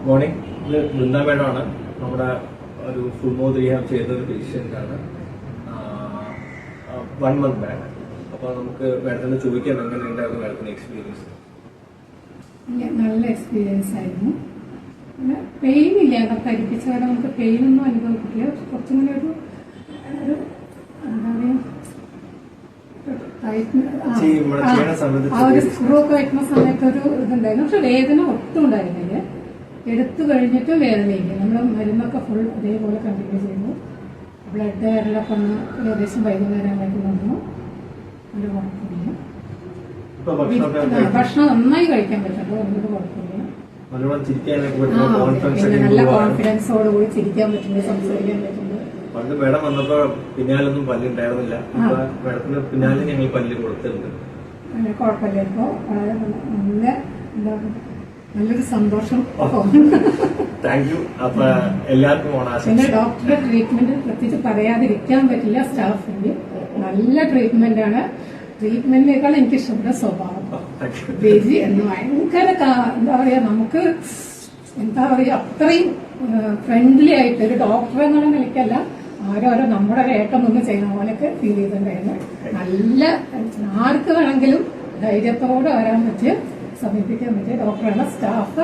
Morning. ഇത് വൃന്ദ മേഡമാണ്. നമ്മുടെ ഒരു ഫുൾ മൗത്ത് റീഹാബ് ചെയ്ത ഒരു പേഷ്യൻ്റ് ആണ്. 1 month ബാക്ക്. അപ്പോൾ നമുക്ക് മേഡത്തിന് ചോദിക്കാം എങ്ങനെ ഉണ്ടായിരുന്നു മേഡത്തിന് എക്സ്പീരിയൻസ്. നല്ല എക്സ്പീരിയൻസ് ആയിരുന്നു. പിന്നെ പെയിൻ ഇല്ല, കരിപ്പിച്ചാൽ നമുക്ക് പെയിനൊന്നും അനുഭവപ്പെട്ടില്ല. കുറച്ചും കൂടി ഒരു എന്താ പറയുക, ആ ഒരു സ്ക്രൂ ഒക്കെ വയ്ക്കുന്ന സമയത്ത് ഒരു ഇതുണ്ടായിരുന്നു. പക്ഷെ വേദന ഒട്ടും ഉണ്ടായിരുന്നില്ല. എടുത്തു കഴിഞ്ഞിട്ട് വേദനയില്ല. നമ്മൾ മരുന്നൊക്കെ ഫുൾ അതേപോലെ കണ്ടിന്യൂ ചെയ്തു. ബ്ലഡ് എല്ലാം ഏകദേശം വൈകുന്നേരം വന്നു. ഒരു കുഴപ്പമില്ല. ഭക്ഷണം നന്നായി കഴിക്കാൻ പറ്റുള്ളൂ, അതിനൊരു കുഴപ്പമില്ല. നല്ല കോൺഫിഡൻസോടുകൂടി ചിരിക്കാൻ പറ്റുന്നത്, സംസാരിക്കാൻ പറ്റുന്നത്. പണ്ട് മേഡം വന്നപ്പോ പിന്നാലൊന്നും പല്ലുണ്ടായിരുന്നില്ല. മേഡത്തിന് പിന്നാലെ ഞങ്ങൾ പല്ല് കൊടുത്തിട്ടുണ്ട്. കുഴപ്പമില്ല. ഇപ്പോ നല്ല നല്ലൊരു സന്തോഷം. Thank you. അപ്പൊ എല്ലാവർക്കും പിന്നെ ഡോക്ടറുടെ ട്രീറ്റ്മെന്റ് പ്രത്യേകിച്ച് പറയാതിരിക്കാൻ പറ്റില്ല. സ്റ്റാഫിന്റെ നല്ല ട്രീറ്റ്മെന്റ് ആണ്. ട്രീറ്റ്മെന്റിനേക്കാൾ എനിക്ക് ഇഷ്ടപ്പെട്ട സ്വഭാവം. ബേജി എന്ന് ഭയങ്കര എന്താ പറയാ, നമുക്ക് എന്താ പറയാ, അത്രയും ഫ്രണ്ട്ലി ആയിട്ട് ഒരു ഡോക്ടർ എന്നുള്ള നിലയ്ക്കല്ല, ഓരോരോ നമ്മുടെ ഒരു ഏട്ടം നിന്ന് ചെയ്യുന്ന പോലെയൊക്കെ ഫീൽ ചെയ്തിട്ടുണ്ടായിരുന്നു. നല്ല ആർക്ക് വേണമെങ്കിലും ധൈര്യത്തോടെ വരാൻ പറ്റിയ, സമീപിക്കാൻ പറ്റിയ ഡോക്ടറാണ്. സ്റ്റാഫ്